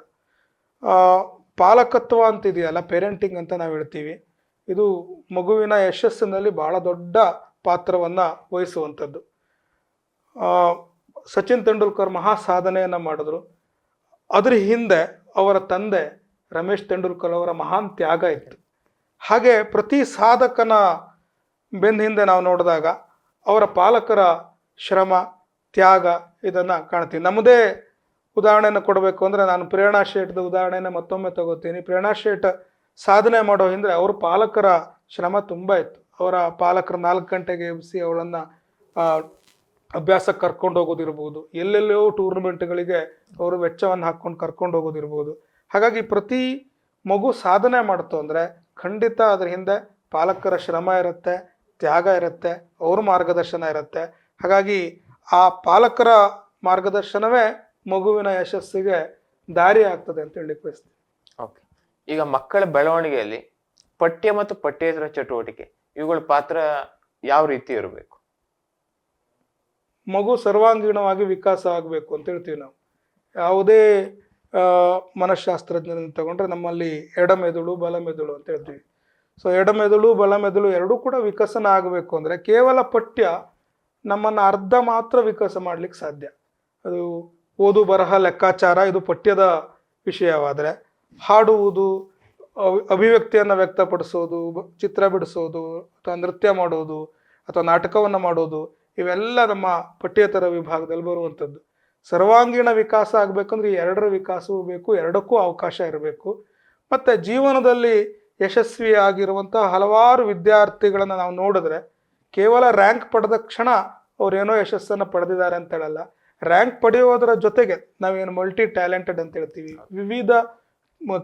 ಪಾಲಕತ್ವ ಅಂತಿದೆಯಲ್ಲ, ಪೇರೆಂಟಿಂಗ್ ಅಂತ ನಾವು ಹೇಳ್ತೀವಿ, ಇದು ಮಗುವಿನ ಯಶಸ್ಸಿನಲ್ಲಿ ಬಹಳ ದೊಡ್ಡ ಪಾತ್ರವನ್ನು ವಹಿಸುವಂಥದ್ದು. ಸಚಿನ್ ತೆಂಡೂಲ್ಕರ್ ಮಹಾ ಸಾಧನೆಯನ್ನು ಮಾಡಿದ್ರು. ಅದ್ರ ಹಿಂದೆ ಅವರ ತಂದೆ ರಮೇಶ್ ತೆಂಡೂಲ್ಕರ್ ಅವರ ಮಹಾನ್ ತ್ಯಾಗ ಇತ್ತು. ಹಾಗೆ ಪ್ರತಿ ಸಾಧಕನ ಬೆನ್ನ ಹಿಂದೆ ನಾವು ನೋಡಿದಾಗ ಅವರ ಪಾಲಕರ ಶ್ರಮ, ತ್ಯಾಗ ಇದನ್ನು ಕಾಣ್ತೀವಿ. ನಮ್ಮದೇ ಉದಾಹರಣೆಯನ್ನು ಕೊಡಬೇಕು ಅಂದರೆ ನಾನು ಪ್ರೇರಣಾ ಶೇಟ್ದ ಉದಾಹರಣೆನ ಮತ್ತೊಮ್ಮೆ ತಗೋತೀನಿ. ಪ್ರೇರಣಾ ಶೇಟ್ ಸಾಧನೆ ಮಾಡೋ ಹಿಂದೆ ಅವ್ರ ಪಾಲಕರ ಶ್ರಮ ತುಂಬ ಇತ್ತು. ಅವರ ಪಾಲಕರು 4 ಗಂಟೆಗೆ ಎಬ್ಬಿಸಿ ಅವಳನ್ನು ಅಭ್ಯಾಸಕ್ಕೆ ಕರ್ಕೊಂಡು ಹೋಗೋದಿರ್ಬೋದು, ಎಲ್ಲೆಲ್ಲೋ ಟೂರ್ನಮೆಂಟ್ಗಳಿಗೆ ಅವರು ವೆಚ್ಚವನ್ನು ಹಾಕ್ಕೊಂಡು ಕರ್ಕೊಂಡು ಹೋಗೋದಿರ್ಬೋದು. ಹಾಗಾಗಿ ಪ್ರತಿ ಮಗು ಸಾಧನೆ ಮಾಡ್ತು ಅಂದರೆ ಖಂಡಿತ ಅದ್ರ ಹಿಂದೆ ಪಾಲಕರ ಶ್ರಮ ಇರುತ್ತೆ, ತ್ಯಾಗ ಇರುತ್ತೆ, ಅವ್ರ ಮಾರ್ಗದರ್ಶನ ಇರುತ್ತೆ. ಹಾಗಾಗಿ ಆ ಪಾಲಕರ ಮಾರ್ಗದರ್ಶನವೇ ಮಗುವಿನ ಯಶಸ್ಸಿಗೆ ದಾರಿ ಆಗ್ತದೆ ಅಂತ ಹೇಳಿ ಬಯಸ್ತೀನಿ. ಓಕೆ, ಈಗ ಮಕ್ಕಳ ಬೆಳವಣಿಗೆಯಲ್ಲಿ ಪಠ್ಯ ಮತ್ತು ಪಠ್ಯೇತರ ಚಟುವಟಿಕೆ ಇವುಗಳ ಪಾತ್ರ ಯಾವ ರೀತಿ ಇರಬೇಕು? ಮಗು ಸರ್ವಾಂಗೀಣವಾಗಿ ವಿಕಾಸ ಆಗಬೇಕು ಅಂತ ಹೇಳ್ತೀವಿ ನಾವು. ಯಾವುದೇ ಮನಃಶಾಸ್ತ್ರಜ್ಞರನ್ನು ತಗೊಂಡ್ರೆ ನಮ್ಮಲ್ಲಿ ಎಡಮೆದುಳು ಬಲಮೆದುಳು ಅಂತ ಹೇಳ್ತೀವಿ. ಸೊ ಎಡಮೆದುಳು ಬಲಮೆದುಳು ಎರಡೂ ಕೂಡ ವಿಕಸನ ಆಗಬೇಕು ಅಂದರೆ ಕೇವಲ ಪಠ್ಯ ನಮ್ಮನ್ನು ಅರ್ಧ ಮಾತ್ರ ವಿಕಾಸ ಮಾಡ್ಲಿಕ್ಕೆ ಸಾಧ್ಯ. ಅದು ಓದು ಬರಹ ಲೆಕ್ಕಾಚಾರ ಇದು ಪಠ್ಯದ ವಿಷಯವಾದರೆ, ಹಾಡುವುದು, ಅಭಿವ್ಯಕ್ತಿಯನ್ನು ವ್ಯಕ್ತಪಡಿಸೋದು, ಚಿತ್ರ ಬಿಡಿಸೋದು ಅಥವಾ ನೃತ್ಯ ಮಾಡೋದು ಅಥವಾ ನಾಟಕವನ್ನು ಮಾಡೋದು ಇವೆಲ್ಲ ನಮ್ಮ ಪಠ್ಯೇತರ ವಿಭಾಗದಲ್ಲಿ ಬರುವಂಥದ್ದು. ಸರ್ವಾಂಗೀಣ ವಿಕಾಸ ಆಗಬೇಕಂದ್ರೆ ಈ ಎರಡರ ವಿಕಾಸವೂ ಬೇಕು, ಎರಡಕ್ಕೂ ಅವಕಾಶ ಇರಬೇಕು. ಮತ್ತು ಜೀವನದಲ್ಲಿ ಯಶಸ್ವಿ ಆಗಿರುವಂಥ ಹಲವಾರು ವಿದ್ಯಾರ್ಥಿಗಳನ್ನು ನಾವು ನೋಡಿದ್ರೆ ಕೇವಲ ರ್ಯಾಂಕ್ ಪಡೆದ ಕ್ಷಣ ಅವ್ರೇನೋ ಯಶಸ್ಸನ್ನು ಪಡೆದಿದ್ದಾರೆ ಅಂತ ಹೇಳಲ್ಲ. ರ್ಯಾಂಕ್ ಪಡೆಯೋದರ ಜೊತೆಗೆ ನಾವೇನು ಮಲ್ಟಿ ಟ್ಯಾಲೆಂಟೆಡ್ ಅಂತ ಹೇಳ್ತೀವಿ, ವಿವಿಧ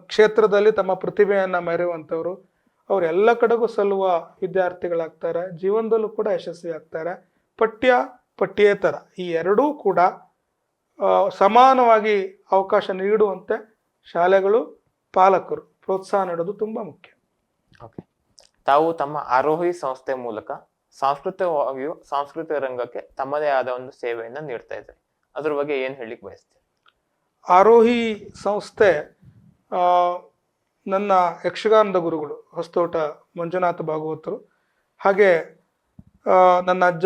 ಕ್ಷೇತ್ರದಲ್ಲಿ ತಮ್ಮ ಪ್ರತಿಭೆಯನ್ನು ಮೆರೆಯುವಂಥವ್ರು, ಅವರೆಲ್ಲ ಕಡೆಗೂ ಸಲ್ಲುವ ವಿದ್ಯಾರ್ಥಿಗಳಾಗ್ತಾರೆ, ಜೀವನದಲ್ಲೂ ಕೂಡ ಯಶಸ್ವಿ ಆಗ್ತಾರೆ. ಪಠ್ಯೇತರ ಈ ಎರಡೂ ಕೂಡ ಸಮಾನವಾಗಿ ಅವಕಾಶ ನೀಡುವಂತೆ ಶಾಲೆಗಳು, ಪಾಲಕರು ಪ್ರೋತ್ಸಾಹ ನೀಡೋದು ತುಂಬ ಮುಖ್ಯ. ಓಕೆ, ತಾವು ತಮ್ಮ ಆರೋಹಿ ಸಂಸ್ಥೆ ಮೂಲಕ ಸಾಂಸ್ಕೃತಿಕವಾಗಿಯೂ ಸಾಂಸ್ಕೃತಿಕ ರಂಗಕ್ಕೆ ತಮ್ಮದೇ ಆದ ಒಂದು ಸೇವೆಯನ್ನು ನೀಡ್ತಾ ಇದ್ದಾರೆ. ಅದ್ರ ಬಗ್ಗೆ ಏನು ಹೇಳಲಿಕ್ಕೆ ಬಯಸ್ತೀವಿ? ಆರೋಹಿ ಸಂಸ್ಥೆ ನನ್ನ ಯಕ್ಷಗಾನದ ಗುರುಗಳು ಹೊಸತೋಟ ಮಂಜುನಾಥ ಭಾಗವತರು, ಹಾಗೆ ನನ್ನ ಅಜ್ಜ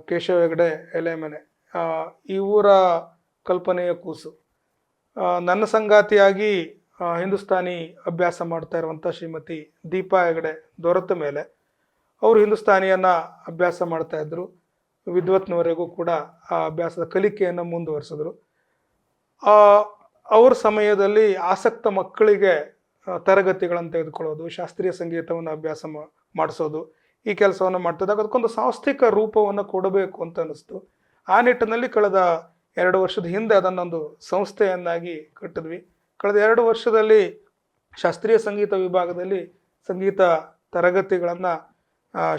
ಕೇಶವ ಹೆಗಡೆ ಎಲೆಮನೆ, ಇವರ ಕಲ್ಪನೆಯ ಕೂಸು. ನನ್ನ ಸಂಗಾತಿಯಾಗಿ ಹಿಂದೂಸ್ತಾನಿ ಅಭ್ಯಾಸ ಮಾಡ್ತಾ ಇರುವಂಥ ಶ್ರೀಮತಿ ದೀಪಾ ಹೆಗಡೆ ದೊರೆತ ಮೇಲೆ ಅವರು ಹಿಂದೂಸ್ತಾನಿಯನ್ನು ಅಭ್ಯಾಸ ಮಾಡ್ತಾ ಇದ್ರು. ವಿದ್ವತ್ನವರೆಗೂ ಕೂಡ ಆ ಅಭ್ಯಾಸದ ಕಲಿಕೆಯನ್ನು ಮುಂದುವರಿಸಿದ್ರು. ಅವ್ರ ಸಮಯದಲ್ಲಿ ಆಸಕ್ತ ಮಕ್ಕಳಿಗೆ ತರಗತಿಗಳನ್ನು ತೆಗೆದುಕೊಳ್ಳೋದು, ಶಾಸ್ತ್ರೀಯ ಸಂಗೀತವನ್ನು ಅಭ್ಯಾಸ ಮಾಡಿಸೋದು, ಈ ಕೆಲಸವನ್ನು ಮಾಡ್ತಿದ್ದಾಗ ಅದಕ್ಕೊಂದು ಸಾಂಸ್ಥಿಕ ರೂಪವನ್ನು ಕೊಡಬೇಕು ಅಂತ ಅನ್ನಿಸ್ತು. ಆ ನಿಟ್ಟಿನಲ್ಲಿ ಕಳೆದ 2 ವರ್ಷದ ಹಿಂದೆ ಅದನ್ನೊಂದು ಸಂಸ್ಥೆಯನ್ನಾಗಿ ಕಟ್ಟಿದ್ವಿ. ಕಳೆದ 2 ವರ್ಷದಲ್ಲಿ ಶಾಸ್ತ್ರೀಯ ಸಂಗೀತ ವಿಭಾಗದಲ್ಲಿ ಸಂಗೀತ ತರಗತಿಗಳನ್ನು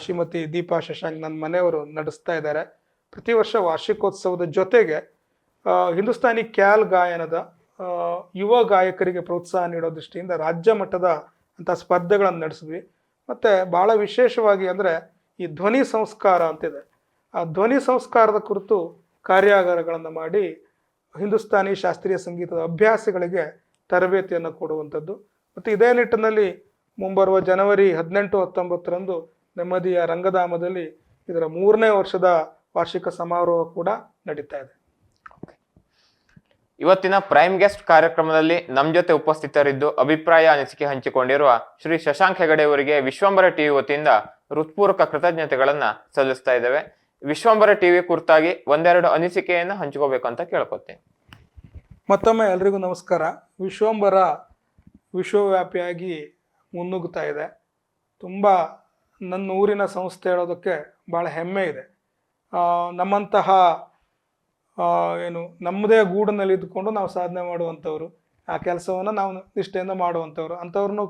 ಶ್ರೀಮತಿ ದೀಪಾ ಶಶಾಂಕ್ ನನ್ನ ಮನೆಯವರು ನಡೆಸ್ತಾ ಇದ್ದಾರೆ. ಪ್ರತಿ ವರ್ಷ ವಾರ್ಷಿಕೋತ್ಸವದ ಜೊತೆಗೆ ಹಿಂದೂಸ್ತಾನಿ ಕ್ಯಾಲ್ ಗಾಯನದ ಯುವ ಗಾಯಕರಿಗೆ ಪ್ರೋತ್ಸಾಹ ನೀಡೋ ದೃಷ್ಟಿಯಿಂದ ರಾಜ್ಯ ಮಟ್ಟದ ಅಂಥ ಸ್ಪರ್ಧೆಗಳನ್ನು ನಡೆಸಿದ್ವಿ. ಮತ್ತು ಭಾಳ ವಿಶೇಷವಾಗಿ ಅಂದರೆ ಈ ಧ್ವನಿ ಸಂಸ್ಕಾರ ಅಂತಿದೆ, ಆ ಧ್ವನಿ ಸಂಸ್ಕಾರದ ಕುರಿತು ಕಾರ್ಯಾಗಾರಗಳನ್ನು ಮಾಡಿ ಹಿಂದೂಸ್ತಾನಿ ಶಾಸ್ತ್ರೀಯ ಸಂಗೀತದ ಅಭ್ಯಾಸಗಳಿಗೆ ತರಬೇತಿಯನ್ನು ಕೊಡುವಂಥದ್ದು. ಮತ್ತು ಇದೇ ನಿಟ್ಟಿನಲ್ಲಿ ಮುಂಬರುವ ಜನವರಿ 18-19ರಂದು ನೆಮ್ಮದಿಯ ರಂಗಧಾಮದಲ್ಲಿ ಇದರ 3ನೇ ವರ್ಷದ ವಾರ್ಷಿಕ ಸಮಾರೋಹ ಕೂಡ ನಡೀತಾ ಇದೆ. ಇವತ್ತಿನ ಪ್ರೈಮ್ ಗೆಸ್ಟ್ ಕಾರ್ಯಕ್ರಮದಲ್ಲಿ ನಮ್ಮ ಜೊತೆ ಉಪಸ್ಥಿತರಿದ್ದು ಅಭಿಪ್ರಾಯ ಅನಿಸಿಕೆ ಹಂಚಿಕೊಂಡಿರುವ ಶ್ರೀ ಶಶಾಂಕ್ ಹೆಗಡೆ ಅವರಿಗೆ ವಿಶ್ವಂಬರ ಟಿವಿ ವತಿಯಿಂದ ಹೃತ್ಪೂರ್ವಕ ಕೃತಜ್ಞತೆಗಳನ್ನ ಸಲ್ಲಿಸ್ತಾ ಇದ್ದೇವೆ. ವಿಶ್ವಂಬರ ಟಿವಿ ಕುರಿತಾಗಿ ಒಂದೆರಡು ಅನಿಸಿಕೆಯನ್ನು ಹಂಚ್ಕೋಬೇಕು ಅಂತ ಕೇಳ್ಕೊತೀನಿ. ಮತ್ತೊಮ್ಮೆ ಎಲ್ರಿಗೂ ನಮಸ್ಕಾರ. ವಿಶ್ವಂಬರ ವಿಶ್ವವ್ಯಾಪಿಯಾಗಿ ಮುನ್ನುಗ್ತಾ ಇದೆ. ತುಂಬ ನನ್ನ ಊರಿನ ಸಂಸ್ಥೆ ಹೇಳೋದಕ್ಕೆ ಭಾಳ ಹೆಮ್ಮೆ ಇದೆ. ನಮ್ಮಂತಹ ನಮ್ಮದೇ ಗೂಡಿನಲ್ಲಿ ಇದ್ದುಕೊಂಡು ನಾವು ಸಾಧನೆ ಮಾಡುವಂಥವ್ರು, ಆ ಕೆಲಸವನ್ನು ನಾವು ನಿಷ್ಠೆಯಿಂದ ಮಾಡುವಂಥವ್ರು, ಅಂಥವ್ರನ್ನು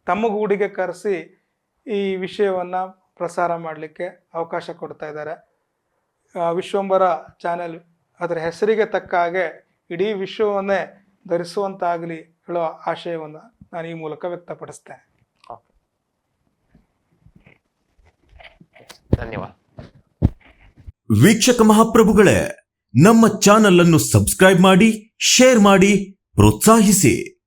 ತಮ್ಮ ಗೂಡಿಗೆ ಕರೆಸಿ ಈ ವಿಷಯವನ್ನು ಪ್ರಸಾರ ಮಾಡಲಿಕ್ಕೆ ಅವಕಾಶ ಕೊಡ್ತಾ ಇದ್ದಾರೆ. ವಿಶ್ವಂಬರ ಚಾನೆಲ್ ಅದರ ಹೆಸರಿಗೆ ತಕ್ಕ ಹಾಗೆ ಇಡೀ ವಿಶ್ವವನ್ನೇ ಧರಿಸುವಂತಾಗಲಿ ಹೇಳೋ ಆಶಯವನ್ನು ನಾನು ಈ ಮೂಲಕ ವ್ಯಕ್ತಪಡಿಸ್ತೇನೆ. ಧನ್ಯವಾದ. ವೀಕ್ಷಕ ಮಹಾಪ್ರಭುಗಳೇ, ನಮ್ಮ ಚಾನಲ್ ಅನ್ನು ಸಬ್ಸ್ಕ್ರೈಬ್ ಮಾಡಿ, ಶೇರ್ ಮಾಡಿ, ಪ್ರೋತ್ಸಾಹಿಸಿ.